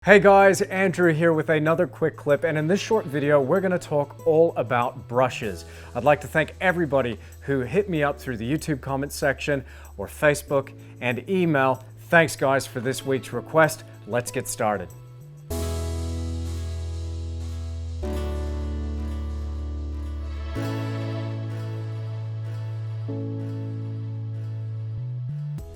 Hey guys, Andrew here with another quick clip, and in this short video we're going to talk all about brushes. I'd like to thank everybody who hit me up through the YouTube comment section or Facebook and email. Thanks guys for this week's request. Let's get started.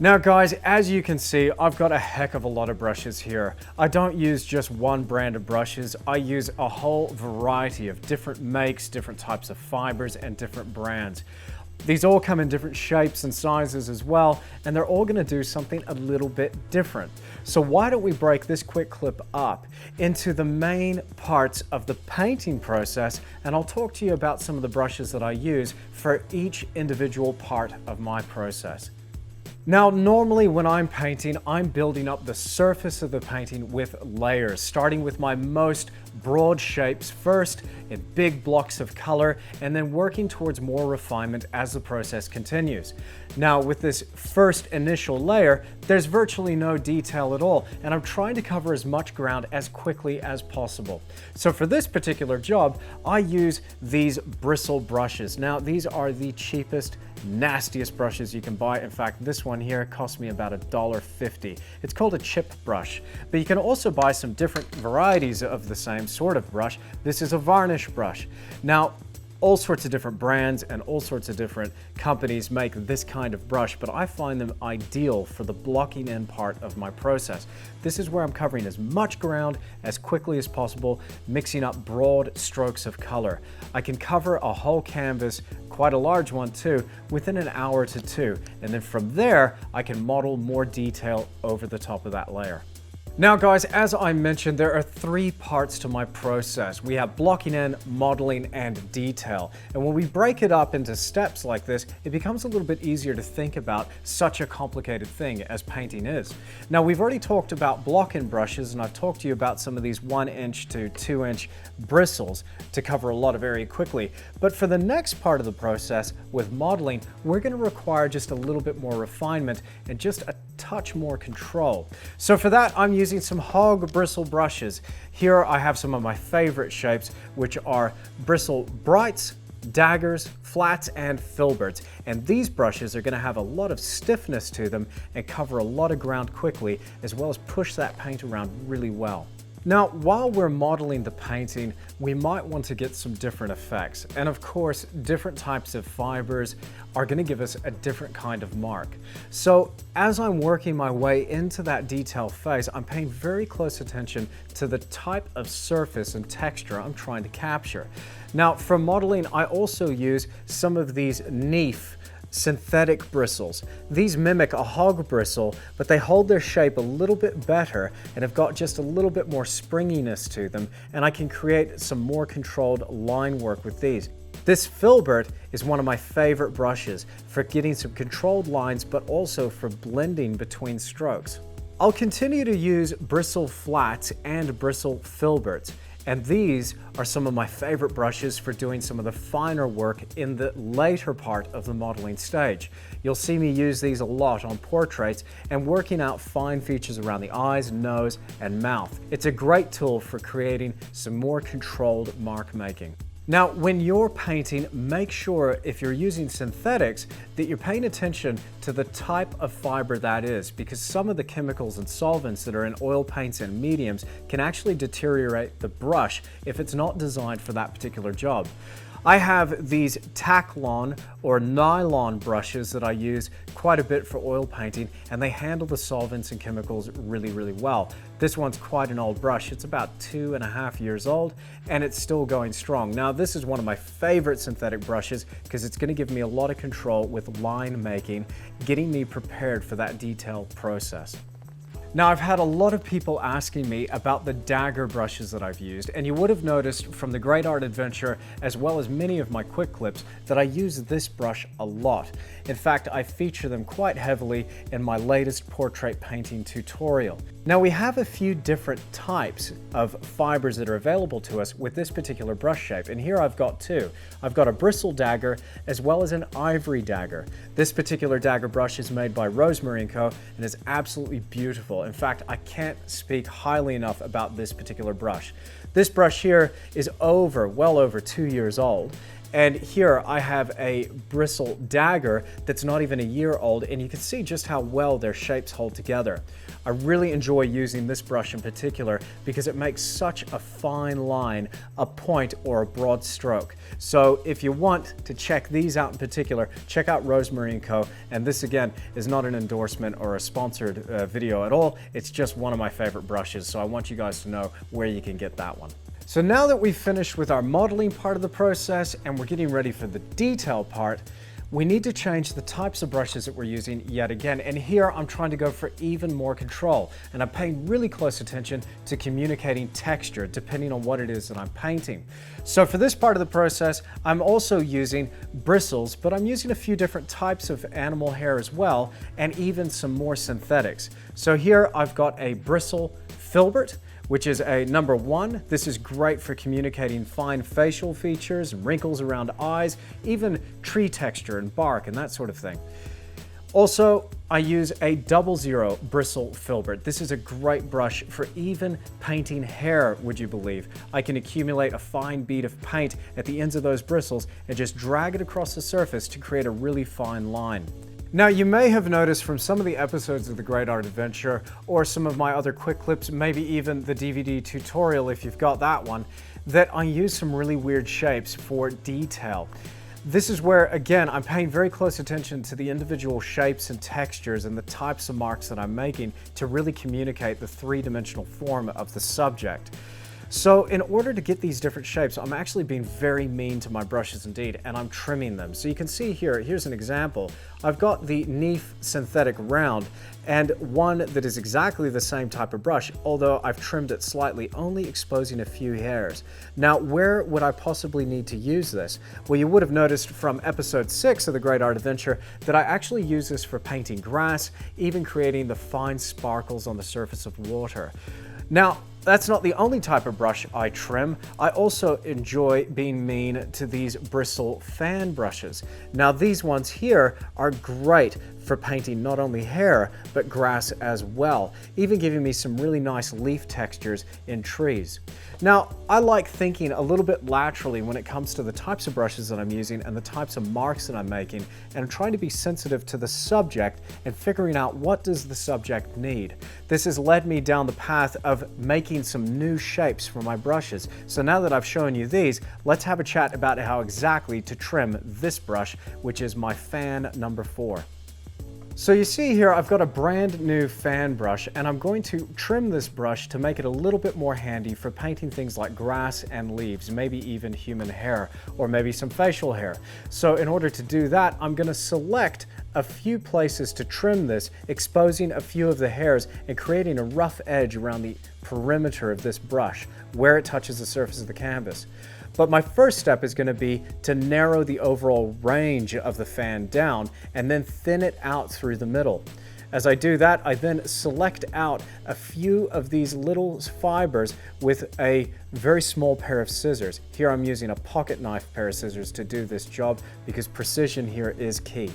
Now guys, as you can see, I've got a heck of a lot of brushes here. I don't use just one brand of brushes. I use a whole variety of different makes, different types of fibers, and different brands. These all come in different shapes and sizes as well, and they're all going to do something a little bit different. So why don't we break this quick clip up into the main parts of the painting process, and I'll talk to you about some of the brushes that I use for each individual part of my process. Now, normally when I'm painting, I'm building up the surface of the painting with layers, starting with my most broad shapes first in big blocks of color, and then working towards more refinement as the process continues. Now, with this first initial layer, there's virtually no detail at all, and I'm trying to cover as much ground as quickly as possible. So for this particular job, I use these bristle brushes. Now, these are the cheapest, nastiest brushes you can buy. In fact, this one here cost me about $1.50. It's called a chip brush, but you can also buy some different varieties of the same sort of brush. This is a varnish brush. Now, all sorts of different brands and all sorts of different companies make this kind of brush, but I find them ideal for the blocking in part of my process. This is where I'm covering as much ground as quickly as possible, mixing up broad strokes of color. I can cover a whole canvas, quite a large one too, within an hour to two, and then from there I can model more detail over the top of that layer. Now guys, as I mentioned, there are three parts to my process. We have blocking in, modeling, and detail. And when we break it up into steps like this, it becomes a little bit easier to think about such a complicated thing as painting is. Now, we've already talked about block-in brushes, and I've talked to you about some of these 1-inch to 2-inch bristles to cover a lot of area quickly. But for the next part of the process with modeling, we're going to require just a little bit more refinement and just a touch more control. So for that, I'm using some hog bristle brushes. Here I have some of my favorite shapes, which are bristle brights, daggers, flats, and filberts. And these brushes are going to have a lot of stiffness to them and cover a lot of ground quickly, as well as push that paint around really well. Now, while we're modeling the painting, we might want to get some different effects. And of course, different types of fibers are going to give us a different kind of mark. So as I'm working my way into that detail phase, I'm paying very close attention to the type of surface and texture I'm trying to capture. Now, for modeling, I also use some of these Neef synthetic bristles. These mimic a hog bristle, but they hold their shape a little bit better and have got just a little bit more springiness to them, and I can create some more controlled line work with these. This filbert is one of my favorite brushes for getting some controlled lines, but also for blending between strokes. I'll continue to use bristle flats and bristle filberts. And these are some of my favorite brushes for doing some of the finer work in the later part of the modeling stage. You'll see me use these a lot on portraits and working out fine features around the eyes, nose, and mouth. It's a great tool for creating some more controlled mark making. Now, when you're painting, make sure if you're using synthetics that you're paying attention to the type of fiber that is, because some of the chemicals and solvents that are in oil paints and mediums can actually deteriorate the brush if it's not designed for that particular job. I have these Taclon or nylon brushes that I use quite a bit for oil painting, and they handle the solvents and chemicals really, really well. This one's quite an old brush. It's about 2.5 years old, and it's still going strong. Now, this is one of my favorite synthetic brushes because it's going to give me a lot of control with line making, getting me prepared for that detailed process. Now, I've had a lot of people asking me about the Dagger brushes that I've used, and you would have noticed from the Great Art Adventure, as well as many of my quick clips, that I use this brush a lot. In fact, I feature them quite heavily in my latest portrait painting tutorial. Now we have a few different types of fibers that are available to us with this particular brush shape, and here I've got two. I've got a bristle dagger as well as an ivory dagger. This particular dagger brush is made by Rosemary and Co and is absolutely beautiful. In fact, I can't speak highly enough about this particular brush. This brush here is well over 2 years old. And here I have a bristle dagger that's not even a year old, and you can see just how well their shapes hold together. I really enjoy using this brush in particular because it makes such a fine line, a point or a broad stroke. So if you want to check these out in particular, check out Rosemary and Co. And this again is not an endorsement or a sponsored video at all. It's just one of my favorite brushes. So I want you guys to know where you can get that one. So now that we've finished with our modeling part of the process and we're getting ready for the detail part, we need to change the types of brushes that we're using yet again. And here I'm trying to go for even more control. And I'm paying really close attention to communicating texture depending on what it is that I'm painting. So for this part of the process, I'm also using bristles, but I'm using a few different types of animal hair as well, and even some more synthetics. So here I've got a bristle filbert, which is a number 1. This is great for communicating fine facial features, wrinkles around eyes, even tree texture and bark and that sort of thing. Also, I use a 00 bristle filbert. This is a great brush for even painting hair, would you believe. I can accumulate a fine bead of paint at the ends of those bristles and just drag it across the surface to create a really fine line. Now, you may have noticed from some of the episodes of The Great Art Adventure, or some of my other quick clips, maybe even the DVD tutorial if you've got that one, that I use some really weird shapes for detail. This is where, again, I'm paying very close attention to the individual shapes and textures and the types of marks that I'm making to really communicate the three-dimensional form of the subject. So in order to get these different shapes, I'm actually being very mean to my brushes indeed, and I'm trimming them. So you can see here, here's an example. I've got the Neef synthetic round and one that is exactly the same type of brush, although I've trimmed it slightly, only exposing a few hairs. Now, where would I possibly need to use this? Well, you would have noticed from episode 6 of The Great Art Adventure that I actually use this for painting grass, even creating the fine sparkles on the surface of water. Now, that's not the only type of brush I trim. I also enjoy being mean to these bristle fan brushes. Now, these ones here are great for painting not only hair, but grass as well, even giving me some really nice leaf textures in trees. Now, I like thinking a little bit laterally when it comes to the types of brushes that I'm using and the types of marks that I'm making, and I'm trying to be sensitive to the subject and figuring out what does the subject need. This has led me down the path of making some new shapes for my brushes. So now that I've shown you these, let's have a chat about how exactly to trim this brush, which is my fan number 4. So you see here, I've got a brand new fan brush, and I'm going to trim this brush to make it a little bit more handy for painting things like grass and leaves, maybe even human hair, or maybe some facial hair. So in order to do that, I'm going to select a few places to trim this, exposing a few of the hairs and creating a rough edge around the perimeter of this brush where it touches the surface of the canvas. But my first step is going to be to narrow the overall range of the fan down and then thin it out through the middle. As I do that, I then select out a few of these little fibers with a very small pair of scissors. Here I'm using a pocket knife pair of scissors to do this job because precision here is key.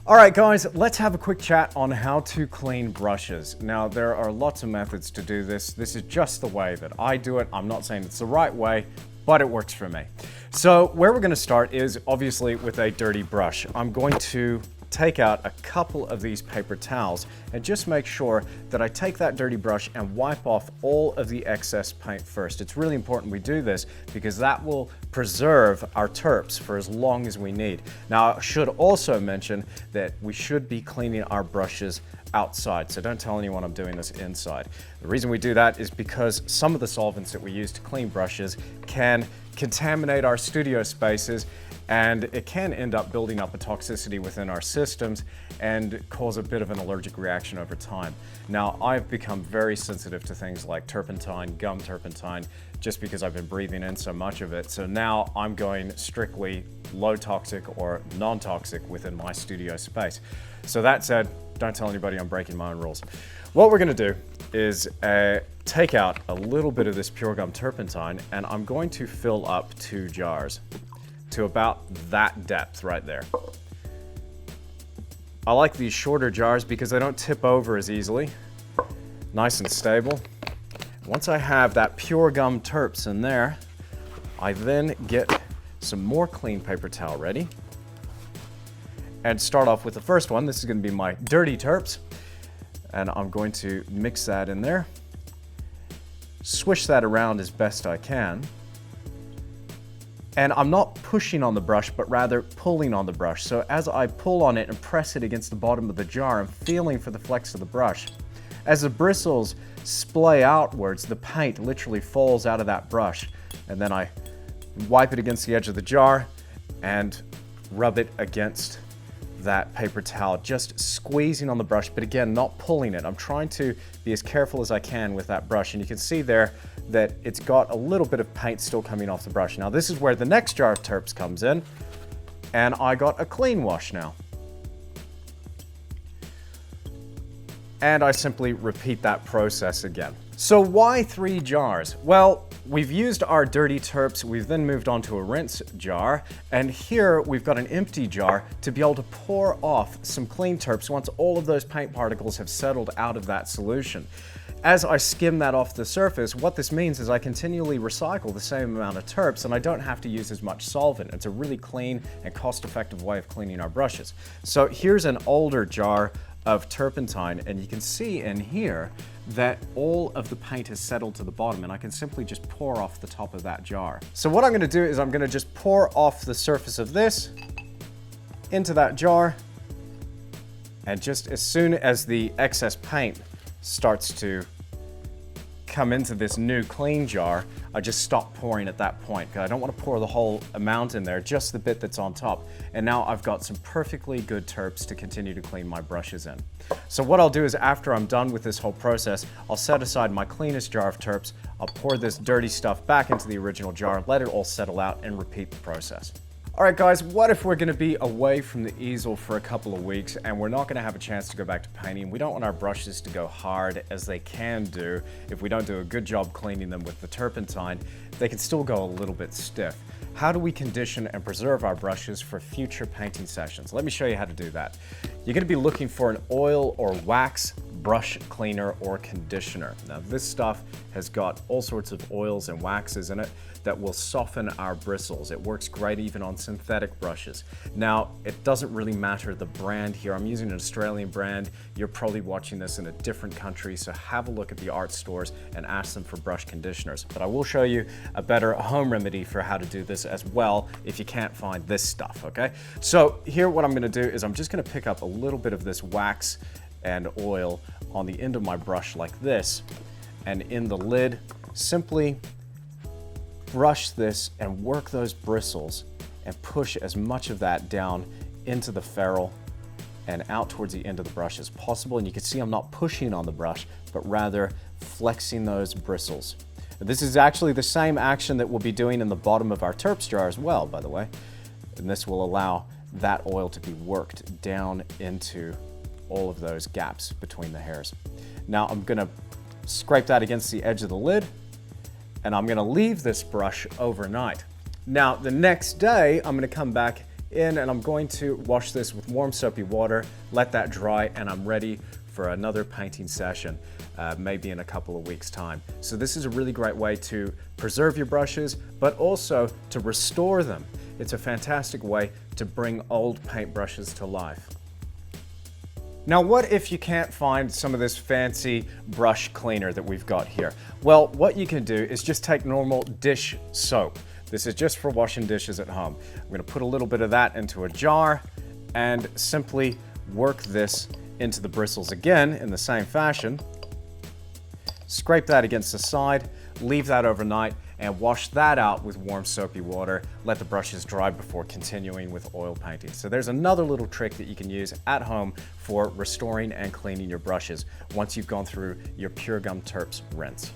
All right, guys, let's have a quick chat on how to clean brushes. Now, there are lots of methods to do this. This is just the way that I do it. I'm not saying it's the right way, but it works for me. So where we're gonna start is obviously with a dirty brush. I'm going to take out a couple of these paper towels and just make sure that I take that dirty brush and wipe off all of the excess paint first. It's really important we do this because that will preserve our terps for as long as we need. Now, I should also mention that we should be cleaning our brushes outside, so don't tell anyone I'm doing this inside. The reason we do that is because some of the solvents that we use to clean brushes can contaminate our studio spaces, and it can end up building up a toxicity within our systems and cause a bit of an allergic reaction over time. Now, I've become very sensitive to things like turpentine, gum turpentine, just because I've been breathing in so much of it. So now I'm going strictly low toxic or non-toxic within my studio space. So that said, don't tell anybody I'm breaking my own rules. What we're gonna do is take out a little bit of this pure gum turpentine, and I'm going to fill up 2 jars to about that depth right there. I like these shorter jars because they don't tip over as easily. Nice and stable. Once I have that pure gum terps in there, I then get some more clean paper towel ready and start off with the first one. This is going to be my dirty terps, and I'm going to mix that in there, swish that around as best I can, and I'm not pushing on the brush but rather pulling on the brush. So as I pull on it and press it against the bottom of the jar, I'm feeling for the flex of the brush. As the bristles splay outwards, the paint literally falls out of that brush, and then I wipe it against the edge of the jar and rub it against that paper towel, just squeezing on the brush, but again, not pulling it. I'm trying to be as careful as I can with that brush, and you can see there that it's got a little bit of paint still coming off the brush. Now this is where the next jar of terps comes in, and I got a clean wash now. And I simply repeat that process again. So why 3 jars? Well, we've used our dirty terps, we've then moved on to a rinse jar, and here we've got an empty jar to be able to pour off some clean terps once all of those paint particles have settled out of that solution. As I skim that off the surface, what this means is I continually recycle the same amount of terps and I don't have to use as much solvent. It's a really clean and cost-effective way of cleaning our brushes. So here's an older jar of turpentine, and you can see in here that all of the paint has settled to the bottom, and I can simply just pour off the top of that jar. So what I'm gonna do is I'm gonna just pour off the surface of this into that jar, and just as soon as the excess paint starts to come into this new clean jar, I just stop pouring at that point because I don't want to pour the whole amount in there, just the bit that's on top. And now I've got some perfectly good terps to continue to clean my brushes in. So what I'll do is after I'm done with this whole process, I'll set aside my cleanest jar of terps, I'll pour this dirty stuff back into the original jar, let it all settle out, and repeat the process. All right guys, what if we're gonna be away from the easel for a couple of weeks and we're not gonna have a chance to go back to painting? We don't want our brushes to go hard as they can do. If we don't do a good job cleaning them with the turpentine, they can still go a little bit stiff. How do we condition and preserve our brushes for future painting sessions? Let me show you how to do that. You're gonna be looking for an oil or wax brush cleaner or conditioner. Now this stuff has got all sorts of oils and waxes in it that will soften our bristles. It works great even on synthetic brushes. Now, it doesn't really matter the brand here. I'm using an Australian brand. You're probably watching this in a different country, so have a look at the art stores and ask them for brush conditioners. But I will show you a better home remedy for how to do this as well if you can't find this stuff, okay? So here what I'm gonna do is I'm just gonna pick up a little bit of this wax and oil on the end of my brush like this, and in the lid, simply brush this and work those bristles and push as much of that down into the ferrule and out towards the end of the brush as possible. And you can see I'm not pushing on the brush, but rather flexing those bristles. This is actually the same action that we'll be doing in the bottom of our terps jar as well, by the way. And this will allow that oil to be worked down into all of those gaps between the hairs. Now I'm gonna scrape that against the edge of the lid, and I'm gonna leave this brush overnight. Now the next day, I'm gonna come back in and I'm going to wash this with warm soapy water, let that dry, and I'm ready for another painting session, maybe in a couple of weeks' time. So this is a really great way to preserve your brushes, but also to restore them. It's a fantastic way to bring old paintbrushes to life. Now, what if you can't find some of this fancy brush cleaner that we've got here? Well, what you can do is just take normal dish soap. This is just for washing dishes at home. I'm gonna put a little bit of that into a jar and simply work this into the bristles again in the same fashion. Scrape that against the side, leave that overnight, and wash that out with warm soapy water. Let the brushes dry before continuing with oil painting. So there's another little trick that you can use at home for restoring and cleaning your brushes once you've gone through your Pure Gum Terps rinse.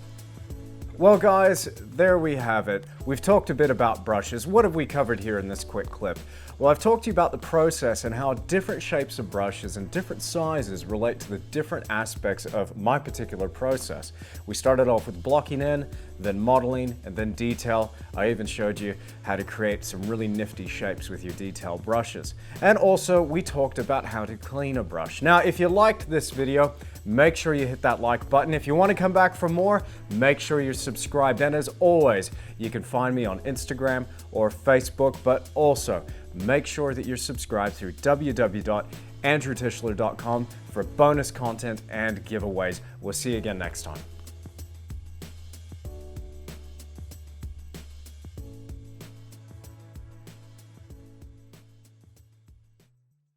Well guys, there we have it. We've talked a bit about brushes. What have we covered here in this quick clip? Well, I've talked to you about the process and how different shapes of brushes and different sizes relate to the different aspects of my particular process. We started off with blocking in, then modeling, and then detail. I even showed you how to create some really nifty shapes with your detail brushes. And also, we talked about how to clean a brush. Now, if you liked this video, make sure you hit that like button. If you want to come back for more, make sure you're subscribed. And as always, you can find me on Instagram or Facebook, but also make sure that you're subscribed through www.andrewtischler.com for bonus content and giveaways. We'll see you again next time.